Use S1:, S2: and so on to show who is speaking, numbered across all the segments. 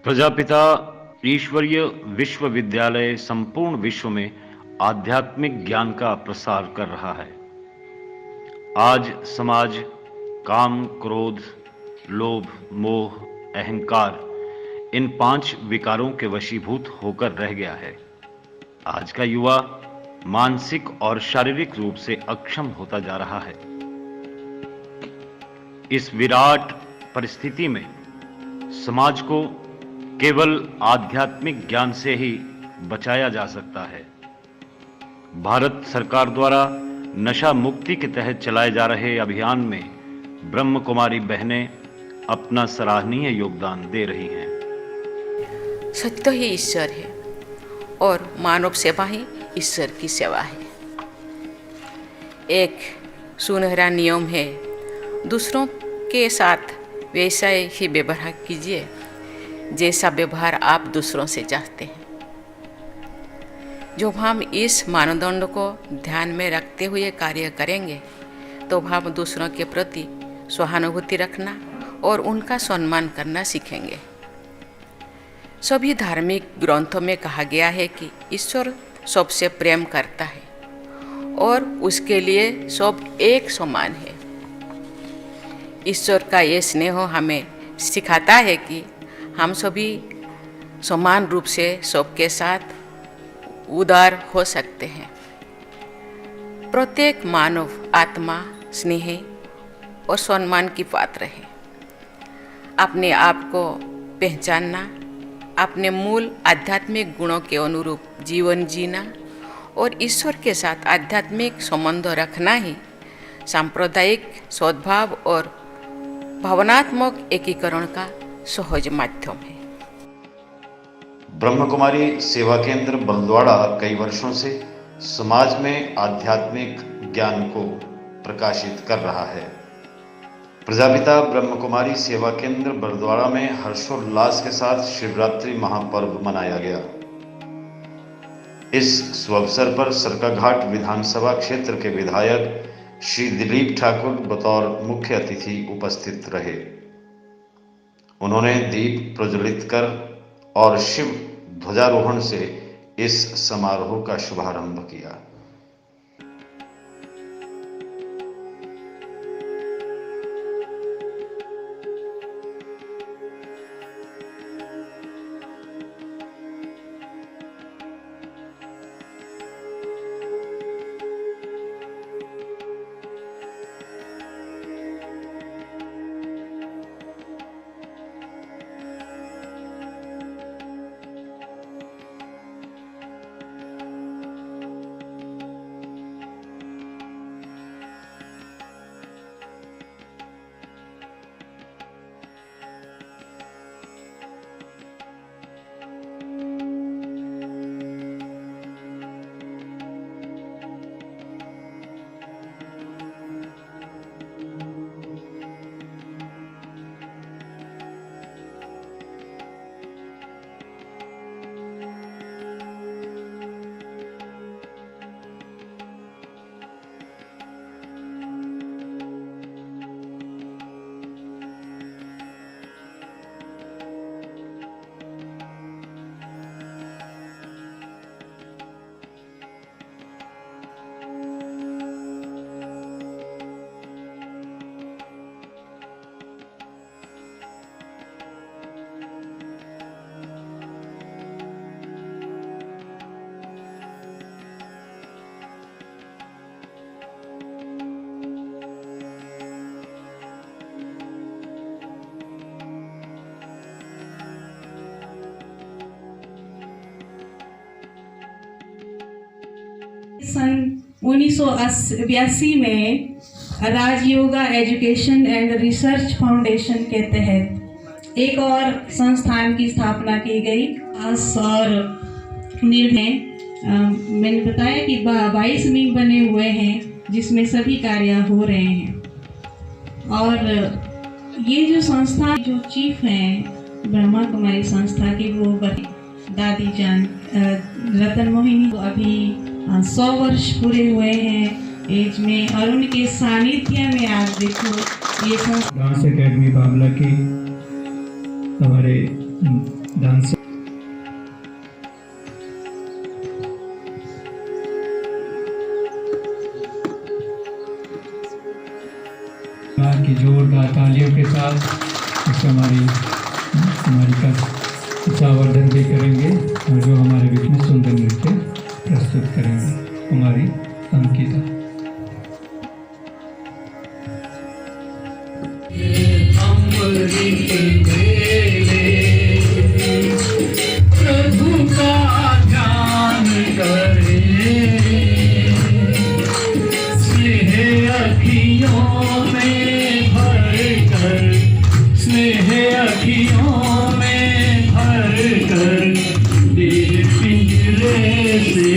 S1: प्रजापिता ईश्वरीय विश्वविद्यालय संपूर्ण विश्व में आध्यात्मिक ज्ञान का प्रसार कर रहा है। आज समाज काम, क्रोध, लोभ, मोह, अहंकार इन 5 विकारों के वशीभूत होकर रह गया है। आज का युवा मानसिक और शारीरिक रूप से अक्षम होता जा रहा है। इस विराट परिस्थिति में समाज को केवल आध्यात्मिक ज्ञान से ही बचाया जा सकता है। भारत सरकार द्वारा नशा मुक्ति के तहत चलाए जा रहे अभियान में ब्रह्म कुमारी बहनें अपना सराहनीय योगदान दे रही हैं।
S2: सत्य ही ईश्वर है और मानव सेवा ही ईश्वर की सेवा है। एक सुनहरा नियम है, दूसरों के साथ वैसा ही व्यवहार कीजिए जैसा व्यवहार आप दूसरों से चाहते हैं। जब हम इस मानदंड को ध्यान में रखते हुए कार्य करेंगे तो हम दूसरों के प्रति सहानुभूति रखना और उनका सम्मान करना सीखेंगे। सभी धार्मिक ग्रंथों में कहा गया है कि ईश्वर सबसे प्रेम करता है और उसके लिए सब एक समान है। ईश्वर का ये स्नेह हमें सिखाता है कि हम सभी समान रूप से सबके साथ उदार हो सकते हैं। प्रत्येक मानव आत्मा स्नेह और सम्मान की पात्र है। अपने आप को पहचानना, अपने मूल आध्यात्मिक गुणों के अनुरूप जीवन जीना और ईश्वर के साथ आध्यात्मिक संबंध रखना ही सांप्रदायिक सद्भाव और भावनात्मक एकीकरण का सहज माध्यम है।
S1: ब्रह्म कुमारी सेवा केंद्र बलद्वाड़ा कई वर्षों से समाज में आध्यात्मिक ज्ञान को प्रकाशित कर रहा है। प्रजापिता ब्रह्म कुमारी सेवा केंद्र बलद्वाड़ा में हर्षोल्लास के साथ शिवरात्रि महापर्व मनाया गया। इस शुभ पर सरकाघाट विधानसभा क्षेत्र के विधायक श्री दिलीप ठाकुर बतौर मुख्य अतिथि उपस्थित रहे। उन्होंने दीप प्रज्वलित कर और शिव ध्वजारोहण से इस समारोह का शुभारंभ किया।
S3: सन 1982 में Rajyoga education and research foundation के तहत एक और संस्थान की स्थापना की गई। और निर्णय मैंने बताया कि 22 विंग बने हुए हैं जिसमें सभी कार्य हो रहे हैं। और ये जो संस्था जो चीफ हैं ब्रह्मा कुमारी संस्था की वो दादी जान रतन मोहिनी को अभी 100 वर्ष पूरे हुए हैं एज में, और उनके सानिध्य में आप देखो ये
S4: डांस एकेडमी बामला की हमारे दान से की जोरदार तालियों के साथ इसका हमारी का उत्साहवर्धन भी करेंगे और जो हमारे बीच में सुंदर नृत्य प्रस्तुत करेंगे हमारी अंकिता। प्रभु का ध्यान करे स्नेह अखियों में भर कर, स्नेह अखियों में भर कर दिल पिंजरे से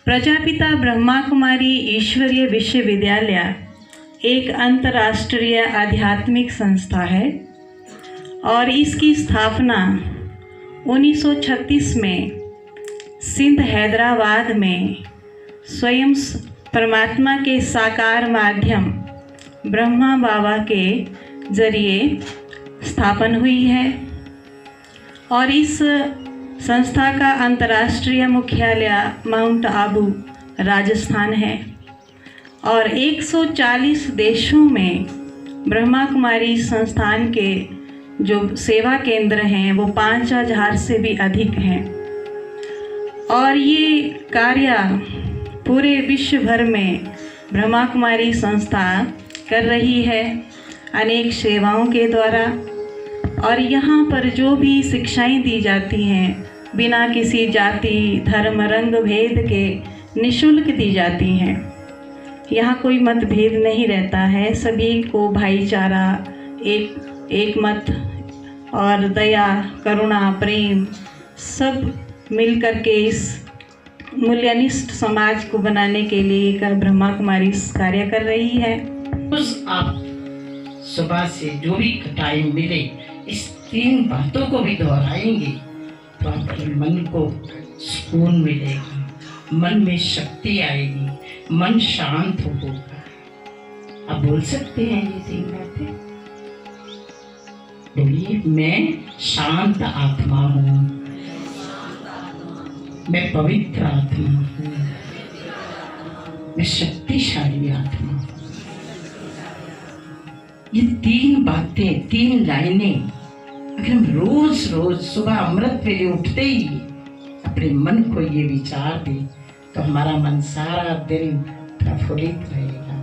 S3: प्रजापिता ब्रह्मा कुमारी ईश्वरीय विश्वविद्यालय एक अंतर्राष्ट्रीय आध्यात्मिक संस्था है और इसकी स्थापना 1936 में सिंध हैदराबाद में स्वयं परमात्मा के साकार माध्यम ब्रह्मा बाबा के जरिए स्थापन हुई है और इस संस्था का अंतर्राष्ट्रीय मुख्यालय माउंट आबू राजस्थान है और 140 देशों में ब्रह्मा कुमारी संस्थान के जो सेवा केंद्र हैं वो 5000 से भी अधिक हैं। और ये कार्य पूरे विश्व भर में ब्रह्मा कुमारी संस्था कर रही है अनेक सेवाओं के द्वारा। और यहाँ पर जो भी शिक्षाएं दी जाती हैं बिना किसी जाति धर्म रंग भेद के निःशुल्क दी जाती हैं। यहाँ कोई मतभेद नहीं रहता है, सभी को भाईचारा, एक मत और दया करुणा प्रेम सब मिलकर के इस मूल्यनिष्ठ समाज को बनाने के लिए ब्रह्मा कुमारी कार्य कर रही है।
S5: आप सुबह से जो भी टाइम मिले इस 3 बातों को भी दोहराएंगे तो आपके मन को सुकून मिलेगा, मन में शक्ति आएगी, मन शांत होगा। आप बोल सकते हैं ये 3 बातें? बोलिए, मैं शांत आत्मा हूँ, मैं पवित्र आत्मा हूँ, मैं शक्तिशाली आत्मा हूँ। ये 3 बातें, 3 लाइनें अगर हम रोज रोज सुबह अमृत वेले उठते ही अपने मन को ये विचार दें तो हमारा मन सारा दिन प्रफुल्लित रहेगा,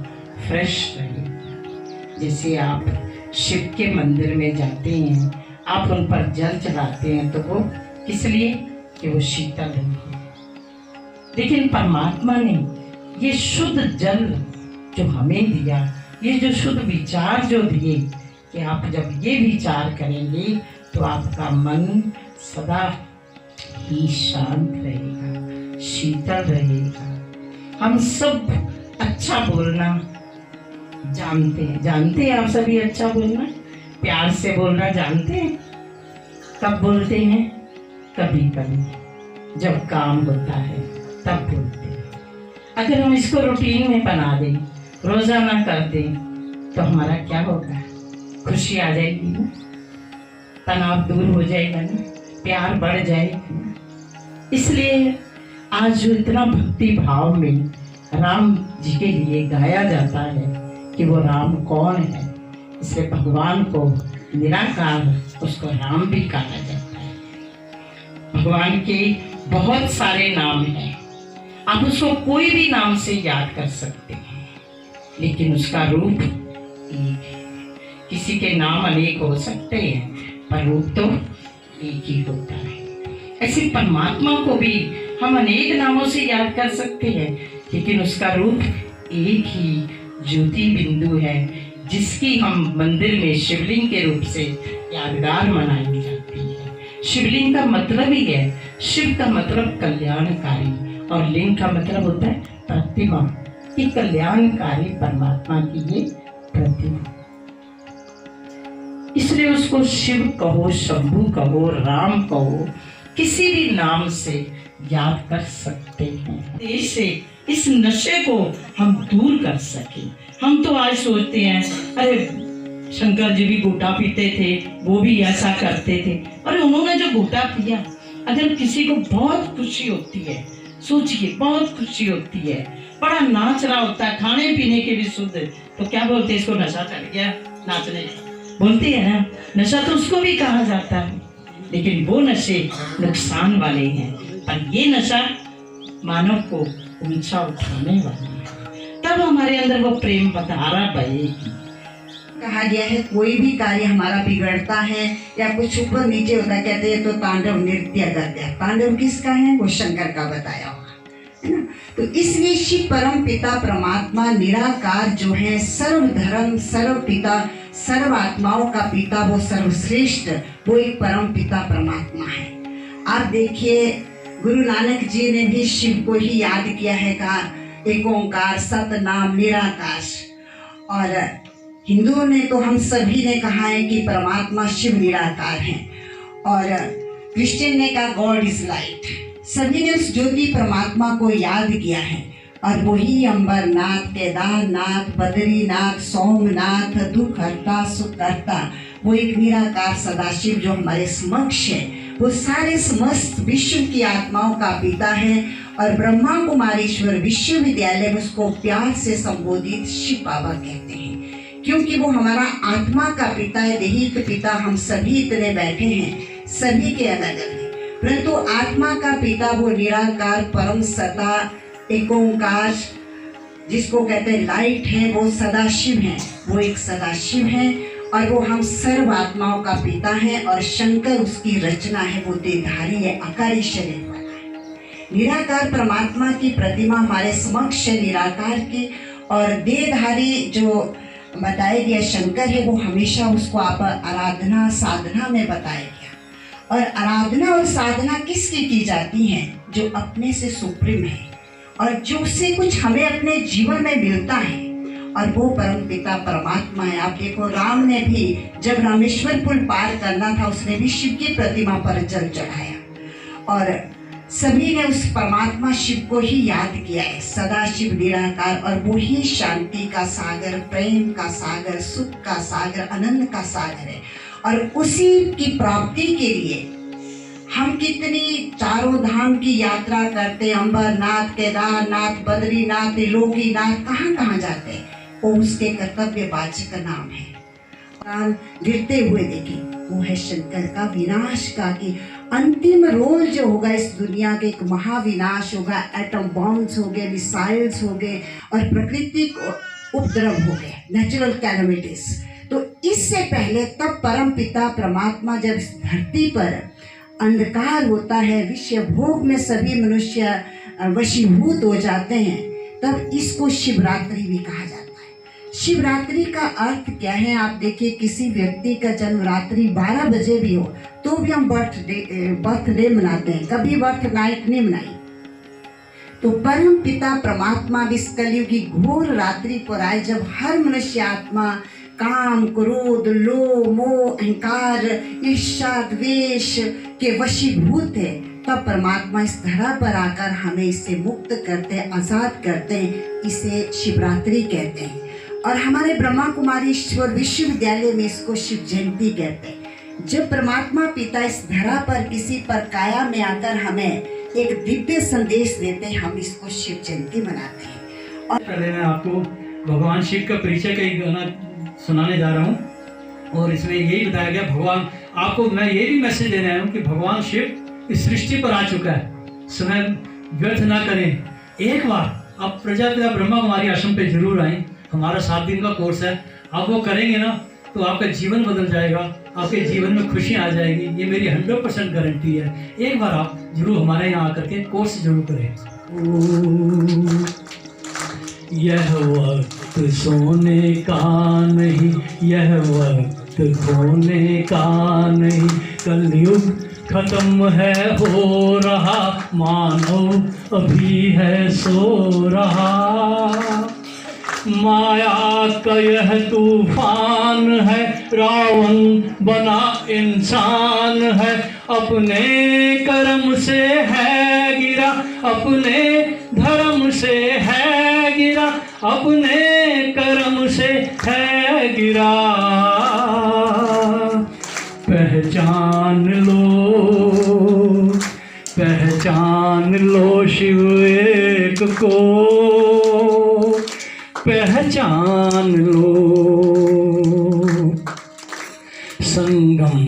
S5: फ्रेश रहेगा। जैसे आप शिव के मंदिर में जाते हैं, आप उन पर जल चढ़ाते हैं तो वो किस लिए? कि वो शीतल होंगे। लेकिन परमात्मा ने ये शुद्ध जल जो हमें दिया, ये जो शुद्ध विचार जो दिए कि आप जब ये विचार करेंगे तो आपका मन सदा ही शांत रहेगा, शीतल रहेगा। हम सब अच्छा बोलना जानते हैं आप सभी अच्छा बोलना, प्यार से बोलना जानते हैं। कब बोलते हैं? कभी कभी जब काम होता है तब बोलते हैं। अगर हम इसको रूटीन में बना दें, रोजाना कर दें तो हमारा क्या होगा? खुशी आ जाएगी ना, तनाव दूर हो जाएगा ना, प्यार बढ़ जाएगा ना। इसलिए आज जो इतना भक्ति भाव में राम जी के लिए गाया जाता है कि वो राम कौन है, इसलिए भगवान को निराकार उसको राम भी कहा जाता है। भगवान के बहुत सारे नाम हैं, आप उसको कोई भी नाम से याद कर सकते हैं, लेकिन उसका रूप एक है। किसी के नाम अनेक हो सकते हैं पर रूप तो एक ही होता है। ऐसे परमात्मा को भी हम अनेक नामों से याद कर सकते हैं, लेकिन उसका रूप एक ही ज्योति बिंदु है, जिसकी हम मंदिर में शिवलिंग के रूप से यादगार मनाई जाती है। शिवलिंग का मतलब ही है, शिव का मतलब कल्याणकारी और लिंग का मतलब होता है प्रतिमा। कि कल्याणकारी परमात्मा की ये प्रतिमा, इसलिए उसको शिव कहो, शंभु कहो, राम कहो, किसी भी नाम से याद कर सकते हैं। इससे इस नशे को हम दूर कर सके। हम तो आज सोचते हैं अरे शंकर जी भी घूटा पीते थे, वो भी ऐसा करते थे। अरे उन्होंने जो घूटा पिया, अगर किसी को बहुत खुशी होती है, सोचिए बहुत खुशी होती है, बड़ा नाच रहा होता है, खाने पीने के भी शुद्ध, तो क्या बोलते हैं? इसको नशा चढ़ गया, नाचने बोलते हैं ना। नशा तो उसको भी कहा जाता है, लेकिन वो नशे नुकसान वाले हैं, पर ये नशा मानव को ऊंचा उठाने वाला है। तब हमारे अंदर वो प्रेम धारा बहेगी।
S6: कहा गया है कोई भी कार्य हमारा बिगड़ता है या कुछ ऊपर नीचे होता है, कहते हैं तो तांडव नृत्य करते हैं। तांडव किसका है? वो शंकर का बताया हुआ है ना। तो इसलिए शिव परम पिता परमात्मा निराकार जो है, सर्व धर्म सर्व पिता सर्व आत्माओं का पिता, वो सर्वश्रेष्ठ, वो एक परम पिता परमात्मा है। आप देखिए गुरु नानक जी ने भी शिव को ही याद किया है, कहा एक ओंकार सतनाम निराकार। और हिंदुओं ने तो हम सभी ने कहा है कि परमात्मा शिव निराकार है, और क्रिश्चियन ने कहा गॉड इज लाइट। सभी ने उस ज्योति परमात्मा को याद किया है, और वही अंबरनाथ, केदारनाथ, बद्रीनाथ, सोमनाथ, दुख हरता सुख हरता, वो एक निराकार सदाशिव जो हमारे समक्ष है, वो सारे समस्त विश्व की आत्माओं का पिता है और ब्रह्मा कुमारीश्वर विश्वविद्यालय में उसको प्यार से संबोधित शिव बाबा कहते हैं, क्योंकि वो हमारा आत्मा का पिता है, दैहिक पिता। हम सभी इतने बैठे हैं, सभी के अलग अलग हैं, परंतु आत्मा का पिता वो निराकार परम सता एक ओंकार जिसको कहते हैं लाइट है, वो सदाशिव है, वो एक सदाशिव है और वो हम सर्व आत्माओं का पिता है। और शंकर उसकी रचना है, वो देहधारी है, आकारी शरीर वाला है। निराकार परमात्मा की प्रतिमा हमारे समक्ष है निराकार की, और देहधारी जो बताया गया शंकर है, वो हमेशा उसको आप आराधना साधना में बताया गया। और आराधना और साधना किसकी की जाती है? जो अपने से सुप्रीम है और जो उससे कुछ हमें अपने जीवन में मिलता है, और वो परम पिता परमात्मा है। आप देखो, राम ने भी जब रामेश्वर पुल पार करना था, उसने भी शिव की प्रतिमा पर जल चढ़ाया और सभी ने उस परमात्मा शिव को ही याद किया है, सदा शिव निराकार। और वो ही शांति का सागर, प्रेम का सागर, सुख का सागर, आनंद का सागर है। और उसी की प्राप्ति के लिए हम कितनी चारों धाम की यात्रा करते, अम्बरनाथ, केदारनाथ, बद्रीनाथ, त्रिलोकीनाथ, कहाँ कहाँ जाते हैं, वो उसके कर्तव्य वाचक का नाम है। प्राण गिरते हुए देखे, वो है शंकर का विनाश का, कि अंतिम रोल जो होगा इस दुनिया के, एक महाविनाश होगा, एटम बॉम्ब्स हो गए, मिसाइल्स हो गए और प्राकृतिक उपद्रव हो गए, नेचुरल कैलामिटीज। तो इससे पहले तब परम पिता परमात्मा जब इस धरती पर अंधकार होता है, विषय भोग में सभी मनुष्य वशीभूत हो जाते हैं, तब इसको शिवरात्रि भी कहा जाता है। शिवरात्रि का अर्थ क्या है? आप देखिए, किसी व्यक्ति का जन्म रात्रि 12 बजे भी हो तो भी हम बर्थडे मनाते हैं, कभी बर्थ नाइट नहीं मनाई। तो परम पिता परमात्मा इस कलयुग की घोर रात्रि पर आए, जब हर मनुष्य आत्मा काम, क्रोध, लोभ, मोह, अहंकार, ईर्ष्या, द्वेष के वशीभूत है, तब परमात्मा इस धरा पर आकर हमें इससे मुक्त करते हैं, आजाद करते हैं। इसे शिवरात्रि कहते हैं। और हमारे ब्रह्मा कुमारी ईश्वर विश्वविद्यालय में इसको शिव जयंती कहते हैं। जब परमात्मा पिता इस धरा पर किसी पर काया में आकर हमें एक दिव्य संदेश देते हैं, हम इसको शिव जयंती मनाते हैं। और
S4: पहले मैं आपको भगवान शिव का परिचय का एक गाना सुनाने जा रहा हूँ, और इसमें यही बताया गया, भगवान आपको मैं ये भी मैसेज देने आया हूँ कि भगवान शिव इस सृष्टि पर आ चुका है, समय व्यर्थ ना करें। एक बार आप प्रजापिता ब्रह्मा कुमारी आश्रम पे जरूर आएं, हमारा 7 दिन का कोर्स है। आप वो करेंगे ना तो आपका जीवन बदल जाएगा, आपके जीवन में खुशियाँ आ जाएगी, ये मेरी 100% गारंटी है। एक बार आप जरूर हमारे यहाँ आकर के कोर्स जरूर करें। यह वक्त सोने का नहीं, यह वक्त खोने का नहीं, कलयुग खत्म है हो रहा, मानव अभी है सो रहा। माया का यह तूफान है, रावण बना इंसान है, अपने कर्म से है गिरा, अपने धर्म से है गिरा, अपने कर्म से है गिरा। पहचान लो शिव एक को, पहचान लो। संगम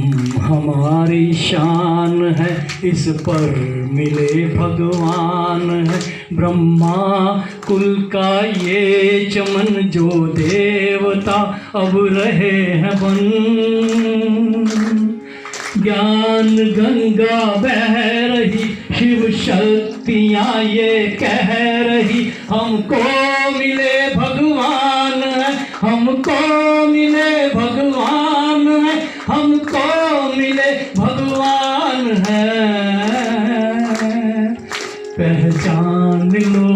S4: हमारी शान है, इस पर मिले भगवान है, ब्रह्मा कुल का ये चमन, जो देवता अब रहे हैं बन। ज्ञान गंगा बह रही, शिव शक्तियाँ ये कह रही, हमको मिले भगवान है, हमको मिले भगवान है, हमको मिले भगवान है, पहचान लो।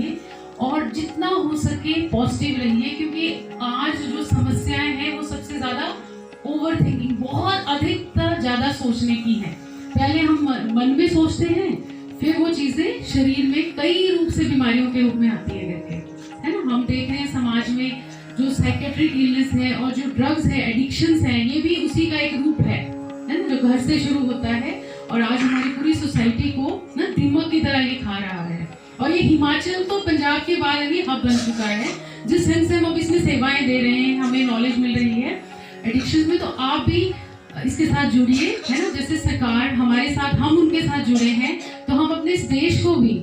S7: रहिए और जितना हो सके पॉजिटिव रहिए, क्योंकि आज जो समस्याएं हैं वो सबसे ज़्यादा ओवर थिंकिंग, बहुत अधिकतर ज़्यादा सोचने की है। पहले हम मन में सोचते हैं, फिर वो चीज़ें शरीर में कई रूप से बीमारियों के रूप में आती है करके, है ना। हम देख रहे हैं समाज में जो साइकेट्रिक इलनेस है और जो ड्रग्स है, एडिक्शंस हैं, ये भी उसी का एक रूप है ना, जो घर से शुरू होता है और आज हमारी पूरी सोसाइटी को ना दीमक की तरह ये खा रहा है। और ये हिमाचल तो पंजाब के बाद अभी हब बन चुका है, जिस ढंग से हम अब इसमें सेवाएं दे रहे हैं, हमें नॉलेज मिल रही है एडिक्शन में, तो आप भी इसके साथ जुड़िए, है ना। जैसे सरकार हमारे साथ, हम उनके साथ जुड़े हैं, तो हम अपने इस देश को भी,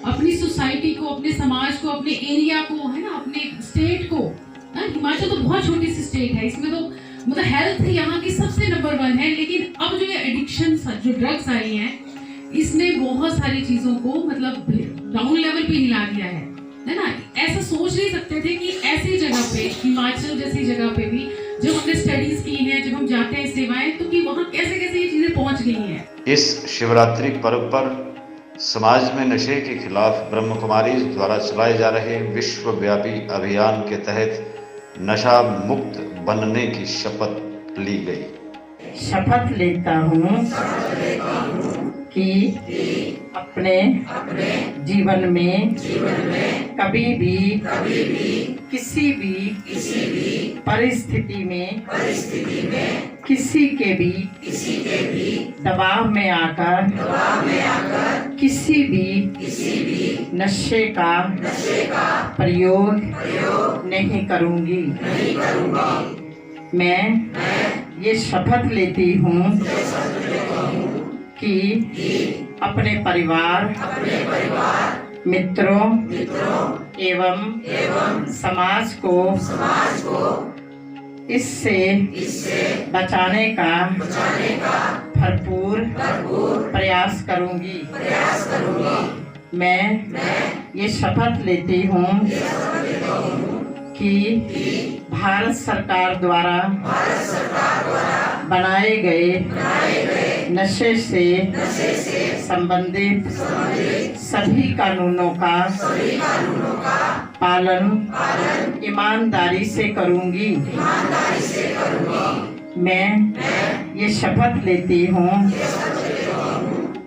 S7: अपनी सोसाइटी को, अपने समाज को, अपने एरिया को, है ना, अपने स्टेट को, हिमाचल तो बहुत छोटी सी स्टेट है, इसमें तो मतलब हेल्थ यहाँ की सबसे नंबर 1 है, लेकिन अब जो ये एडिक्शन, जो ड्रग्स आई हैं, इसने बहुत सारी चीज़ों को मतलब डाउन लेवल पे हिला दिया है ना। ऐसा सोच नहीं सकते थे कि ऐसी जगह पे, हिमाचल जैसी जगह पे भी जब हमने स्टडीज की हैं, जब हम जाते हैं सेवाएं, तो कि वहाँ कैसे कैसे ये चीज़ें पहुँच गई हैं।
S1: इस शिवरात्रि पर्व पर समाज में नशे के खिलाफ ब्रह्म कुमारी द्वारा चलाए जा रहे विश्वव्यापी अभियान के तहत नशा मुक्त बनने की शपथ ली गई।
S5: शपथ लेता हूँ कि अपने जीवन में कभी भी किसी भी परिस्थिति में किसी के भी दबाव में आकर किसी भी नशे का प्रयोग नहीं करूँगी। मैं ये शपथ लेती हूँ कि अपने परिवार, मित्रों एवं समाज को इससे बचाने का भरपूर प्रयास करूंगी। मैं ये शपथ लेती हूँ कि भारत सरकार द्वारा बनाए गए नशे से संबंधित सभी कानूनों का पालन ईमानदारी से करूंगी। मैं ये शपथ लेती हूँ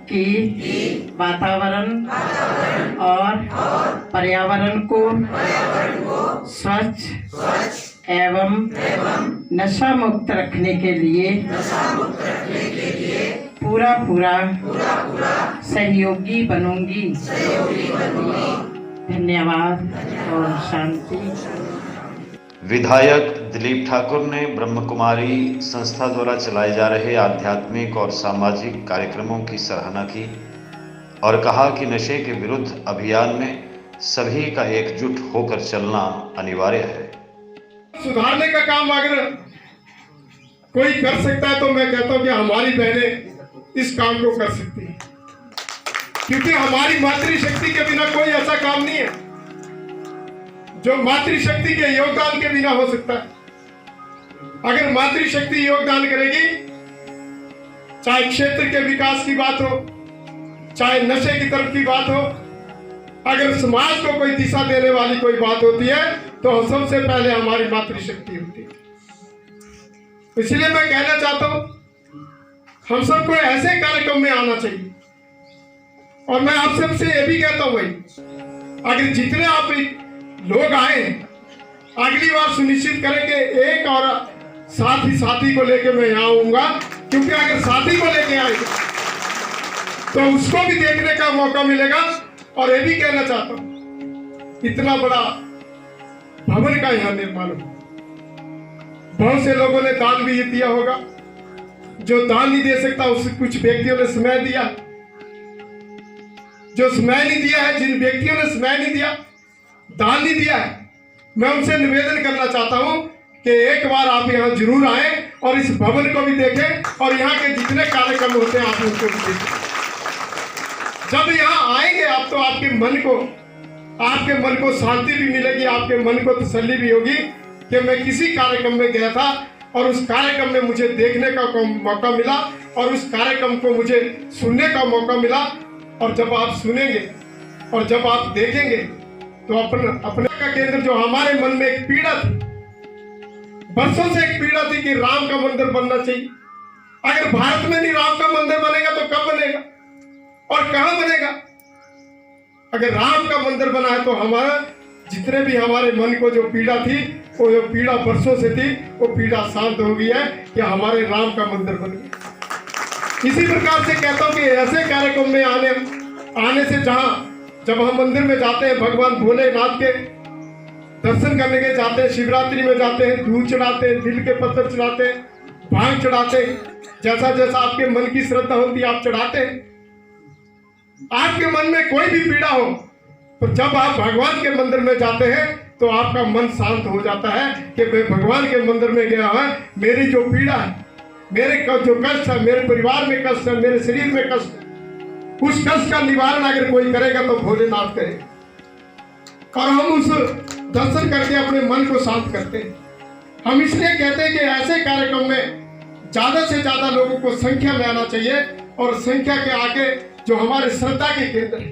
S5: कि वातावरण और पर्यावरण को स्वच्छ एवं नशा मुक्त रखने के लिए पूरा सहयोगी बनूंगी। धन्यवाद और शांति।
S1: विधायक दिलीप ठाकुर ने ब्रह्म कुमारी संस्था द्वारा चलाए जा रहे आध्यात्मिक और सामाजिक कार्यक्रमों की सराहना की और कहा कि नशे के विरुद्ध अभियान में सभी का एकजुट होकर चलना अनिवार्य है।
S8: सुधारने का काम अगर कोई कर सकता है तो मैं कहता हूं कि हमारी बहनें इस काम को कर सकती हैं, क्योंकि हमारी मातृशक्ति के बिना कोई ऐसा काम नहीं है जो मातृशक्ति के योगदान के बिना हो सकता है। अगर मातृशक्ति योगदान करेगी, चाहे क्षेत्र के विकास की बात हो, चाहे नशे की तरफ की बात हो, अगर समाज को कोई दिशा देने वाली कोई बात होती है तो सबसे पहले हमारी मातृशक्ति होती है। इसलिए मैं कहना चाहता हूं, हम सबको ऐसे कार्यक्रम में आना चाहिए। और मैं आप सबसे ये भी कहता हूं भाई, अगर जितने आप लोग आए, अगली बार सुनिश्चित करें कि एक और साथी को लेकर मैं यहाँ आऊंगा, क्योंकि अगर साथी को लेके आएंगे तो उसको भी देखने का मौका मिलेगा। और ये भी कहना चाहता हूं, इतना बड़ा भवन का यहाँ निर्माण हो, बहुत से लोगों ने दान भी दिया होगा। जो दान नहीं दे सकता उस कुछ व्यक्तियों ने समय दिया, जो समय नहीं दिया है, जिन व्यक्तियों ने समय नहीं दिया, दान नहीं दिया है, मैं उनसे निवेदन करना चाहता हूं कि एक बार आप यहाँ जरूर आए और इस भवन को भी देखें और यहाँ के जितने कार्यक्रम होते हैं आप उनको भी देखें। जब यहाँ आएंगे आप तो आपके मन को शांति भी मिलेगी, आपके मन को तसल्ली भी होगी कि मैं किसी कार्यक्रम में गया था और उस कार्यक्रम में मुझे देखने का मौका मिला और उस कार्यक्रम को मुझे सुनने का मौका मिला। और जब आप सुनेंगे और जब आप देखेंगे तो अपने का केंद्र जो हमारे मन में एक पीड़ा थी, बरसों से एक पीड़ा थी कि राम का मंदिर बनना चाहिए। अगर भारत में नहीं राम का मंदिर बनेगा तो कब बनेगा और कहां बनेगा? अगर राम का मंदिर बना है तो हमारा जितने भी हमारे मन को जो पीड़ा थी, वो जो पीड़ा बरसों से थी, वो पीड़ा शांत हो गई है कि हमारे राम का मंदिर बन गया। इसी प्रकार से कहता हूं कि ऐसे कार्यक्रम में आने से जब हम मंदिर में जाते हैं, भगवान भोलेनाथ के दर्शन करने के जाते हैं, शिवरात्रि में जाते हैं, दूध चढ़ाते हैं, दिल के पत्थर चढ़ाते हैं, भांग चढ़ाते हैं, जैसा जैसा आपके मन की श्रद्धा होती है आप चढ़ाते हैं। आपके मन में कोई भी पीड़ा हो तो जब आप भगवान के मंदिर में जाते हैं तो आपका मन शांत हो जाता है कि मैं भगवान के मंदिर में गया हूं, मेरी जो पीड़ा है, मेरे जो कष्ट है, मेरे परिवार में कष्ट है, मेरे शरीर में कष्ट है, उस कष्ट का निवारण अगर कोई करेगा तो भोलेनाथ करेगा। और हम उस दर्शन करके अपने मन को शांत करते हैं। हम इसलिए कहते हैं कि ऐसे कार्यक्रम में ज्यादा से ज्यादा लोगों को संख्या में आना चाहिए और संख्या के आगे जो हमारे श्रद्धा के केंद्र है,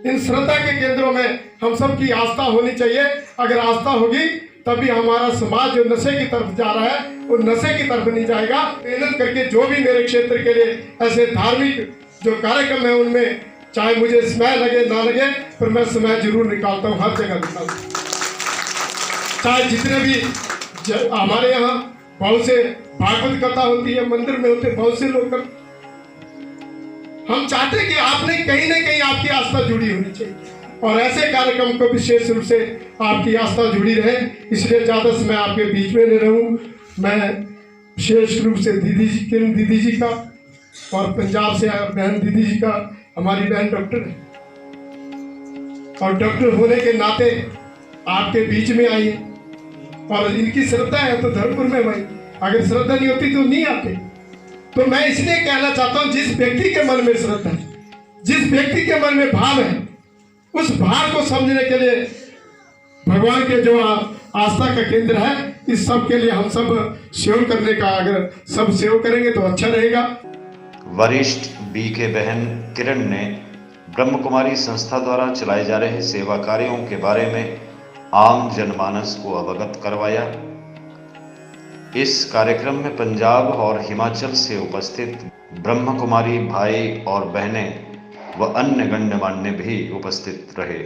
S8: इन श्रद्धा के केंद्रों में हम सबकी आस्था होनी चाहिए। अगर आस्था होगी तभी हमारा समाज जो नशे की तरफ जा रहा है वो नशे की तरफ नहीं जाएगा। मेहनत करके जो भी मेरे क्षेत्र के लिए ऐसे धार्मिक जो कार्यक्रम है उनमें चाहे मुझे समय लगे ना लगे, पर मैं समय जरूर निकालता हूँ, हर जगह निकालता हूँ। चाहे जितने भी हमारे यहाँ बहुत से भागवत कथा होती है, मंदिर में होते बहुत से लोग, हम चाहते हैं कि आपने कहीं ना कहीं आपकी आस्था जुड़ी होनी चाहिए और ऐसे कार्यक्रम को विशेष रूप से आपकी आस्था जुड़ी रहे। इसलिए ज्यादा समय आपके बीच में नहीं रहूं। मैं विशेष रूप से किरण दीदी जी का और पंजाब से बहन दीदी जी का, हमारी बहन डॉक्टर है और डॉक्टर होने के नाते आपके बीच में आई है और इनकी श्रद्धा है तो धर्मपुर में भाई, अगर श्रद्धा नहीं होती तो नहीं आते। तो मैं इसलिए कहना चाहता हूं, जिस व्यक्ति के मन में श्रद्धा है, जिस व्यक्ति के मन में भाव है, उस भाव को समझने के लिए भगवान के जो आस्था का केंद्र है, इस सब के लिए हम सब सेवा करने का, अगर सब सेवा करेंगे तो अच्छा रहेगा।
S1: वरिष्ठ बीके बहन किरण ने ब्रह्म कुमारी संस्था द्वारा चलाए जा रहे सेवा कार्यों के बारे में आम जनमानस को अवगत करवाया। इस कार्यक्रम में पंजाब और हिमाचल से उपस्थित ब्रह्म कुमारी भाई और बहनें व अन्य गण्यमान्य भी उपस्थित रहे।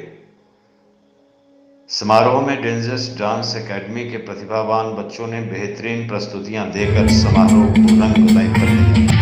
S1: समारोह में डेंजर्स डांस एकेडमी के प्रतिभावान बच्चों ने बेहतरीन प्रस्तुतियां देकर समारोह को रंगमय कर दिया।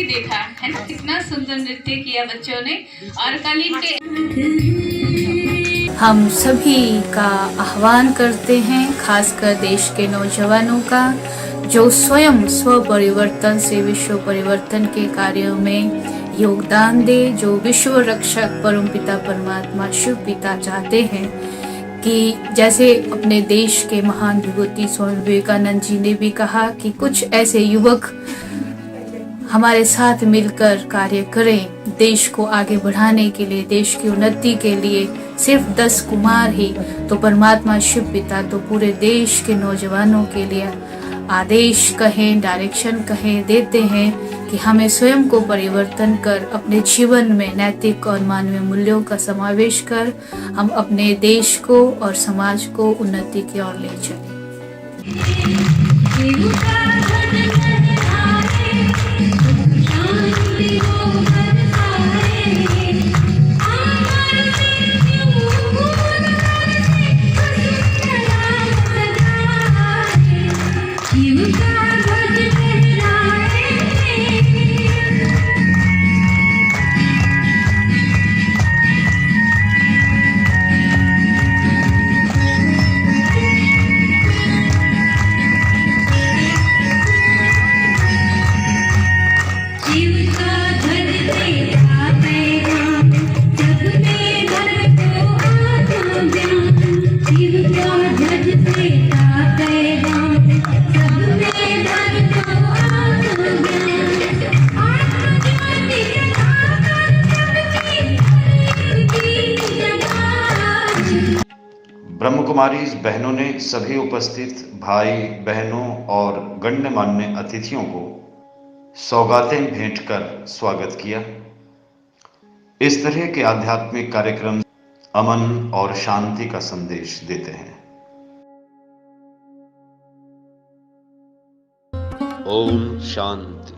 S9: देखा है ना, कितना सुंदर नृत्य किया बच्चों ने। और कालीन के
S10: हम सभी का आह्वान करते हैं, खासकर देश के नौजवानों का, जो स्वयं स्व परिवर्तन से विश्व परिवर्तन के कार्यों में योगदान दे, जो विश्व रक्षक परमपिता परमात्मा शिव पिता चाहते हैं कि जैसे अपने देश के महान विभूति स्वामी विवेकानंद जी ने भी कहा कि कुछ ऐसे युवक हमारे साथ मिलकर कार्य करें देश को आगे बढ़ाने के लिए, देश की उन्नति के लिए। सिर्फ 10 कुमार ही तो परमात्मा शिव पिता तो पूरे देश के नौजवानों के लिए आदेश कहें, डायरेक्शन कहें, देते हैं कि हमें स्वयं को परिवर्तन कर अपने जीवन में नैतिक और मानवीय मूल्यों का समावेश कर हम अपने देश को और समाज को उन्नति की ओर ले चलें।
S1: ब्रह्म कुमारी बहनों ने सभी उपस्थित भाई बहनों और गण्यमान्य अतिथियों को सौगातें भेंट कर स्वागत किया। इस तरह के आध्यात्मिक कार्यक्रम अमन और शांति का संदेश देते हैं। ओम शांति।